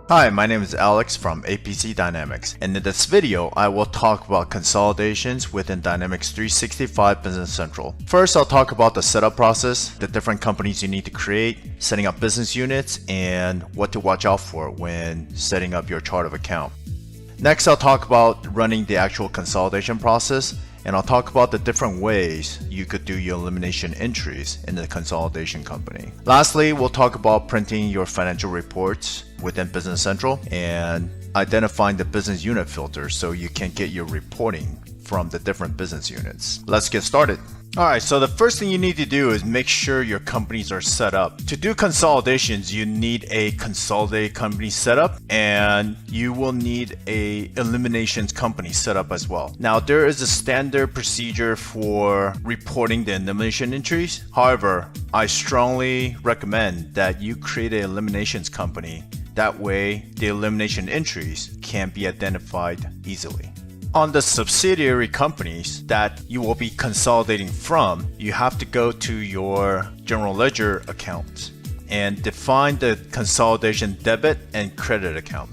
Hi, my name is Alex from APC Dynamics, and in this video, I will talk about consolidations within Dynamics 365 Business Central. First, I'll talk about the setup process, the different companies you need to create, setting up business units, and what to watch out for when setting up your chart of account. Next, I'll talk about running the actual consolidation process, and I'll talk about the different ways you could do your elimination entries in the consolidation company. Lastly, we'll talk about printing your financial reports within Business Central and identifying the business unit filters so you can get your reporting from the different business units. Let's get started. Alright, so the first thing you need to do is make sure your companies are set up. To do consolidations, you need a consolidated company setup, and you will need a eliminations company set up as well. Now, there is a standard procedure for reporting the elimination entries. However, I strongly recommend that you create an eliminations company. That way, the elimination entries can be identified easily. On the subsidiary companies that you will be consolidating from, you have to go to your general ledger account and define the consolidation debit and credit account.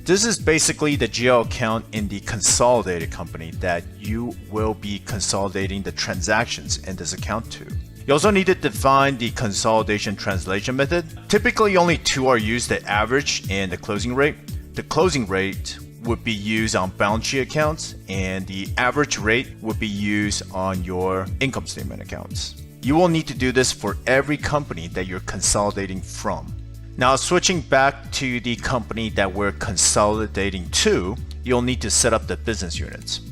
This is basically the GL account in the consolidated company that you will be consolidating the transactions in this account to. You also need to define the consolidation translation method. Typically, only two are used, the average and the closing rate. The closing rate would be used on balance sheet accounts, and the average rate would be used on your income statement accounts. You will need to do this for every company that you're consolidating from. Now, switching back to the company that we're consolidating to, you'll need to set up the business units.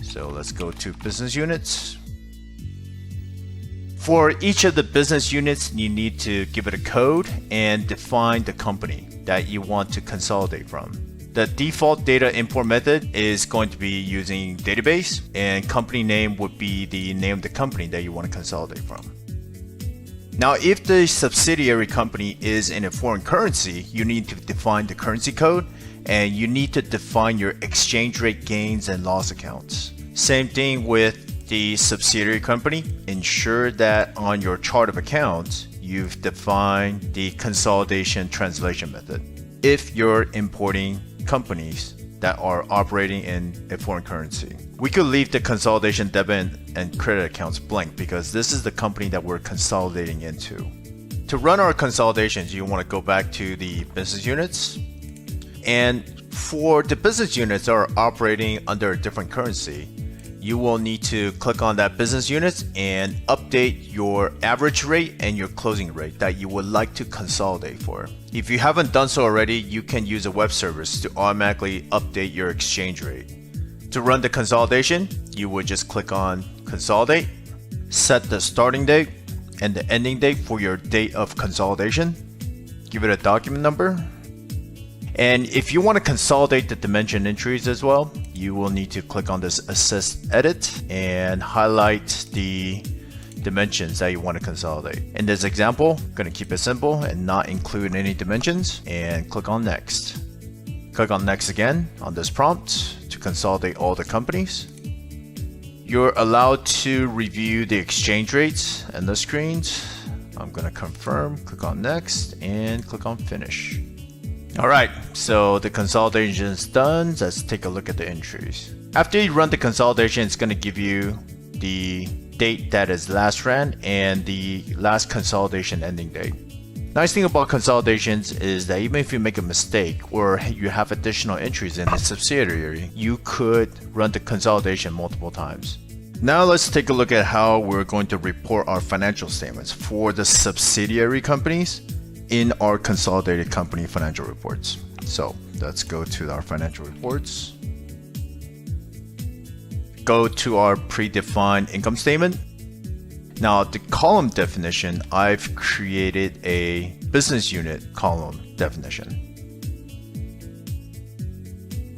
So let's go to business units. For each of the business units, you need to give it a code and define the company that you want to consolidate from. The default data import method is going to be using database, and company name would be the name of the company that you want to consolidate from. Now, if the subsidiary company is in a foreign currency, you need to define the currency code, and you need to define your exchange rate gains and loss accounts. Same thing with the subsidiary company. Ensure that on your chart of accounts, you've defined the consolidation translation method if you're importing companies that are operating in a foreign currency. We could leave the consolidation debit and credit accounts blank because this is the company that we're consolidating into. To run our consolidations, you want to go back to the business units. And for the business units that are operating under a different currency, you will need to click on that business unit and update your average rate and your closing rate that you would like to consolidate for. If you haven't done so already, you can use a web service to automatically update your exchange rate. To run the consolidation, you would just click on Consolidate, set the starting date and the ending date for your date of consolidation, give it a document number. And if you want to consolidate the dimension entries as well, you will need to click on this Assist Edit and highlight the dimensions that you want to consolidate. In this example, I'm going to keep it simple and not include any dimensions, and click on Next. Click on Next again on this prompt to consolidate all the companies. You're allowed to review the exchange rates and the screens. I'm going to confirm, click on Next, and click on Finish. Alright, so the consolidation is done. Let's take a look at the entries. After you run the consolidation, it's going to give you the date that is last ran and the last consolidation ending date. Nice thing about consolidations is that even if you make a mistake or you have additional entries in the subsidiary, you could run the consolidation multiple times. Now let's take a look at how we're going to report our financial statements for the subsidiary companies in our consolidated company financial reports. So let's go to our financial reports. Go to our predefined income statement. Now the column definition, I've created a business unit column definition.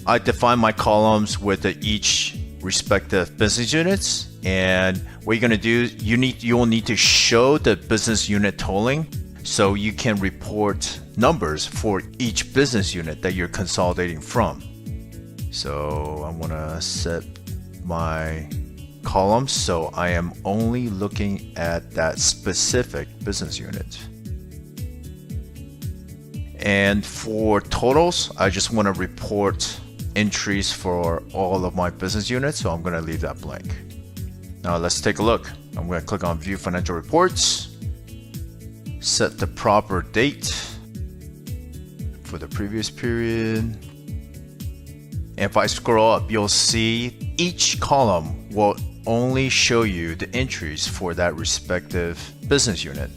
I define my columns with each respective business units, and what you're going to do, you will need to show the business unit totals so you can report numbers for each business unit that you're consolidating from. So I'm gonna set my columns so I am only looking at that specific business unit. And for totals, I just want to report entries for all of my business units, so I'm going to leave that blank. Now let's take a look. I'm going to click on View Financial Reports, set the proper date for the previous period. And if I scroll up, you'll see each column will only show you the entries for that respective business unit.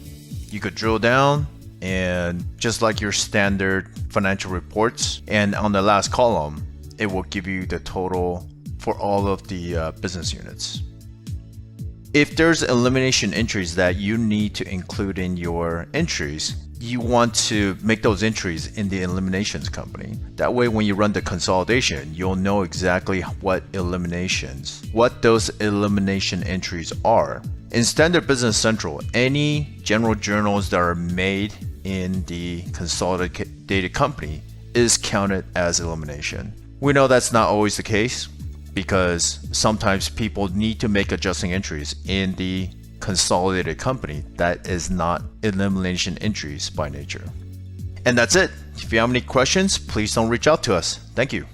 You could drill down and just like your standard financial reports, and on the last column, it will give you the total for all of the business units. If there's elimination entries that you need to include in your entries, you want to make those entries in the eliminations company. That way, when you run the consolidation, you'll know exactly what those elimination entries are. In Standard Business Central, any general journals that are made in the consolidated company is counted as elimination. We know that's not always the case because sometimes people need to make adjusting entries in the consolidated company that is not elimination entries by nature. And that's it. If you have any questions, please don't reach out to us. Thank you.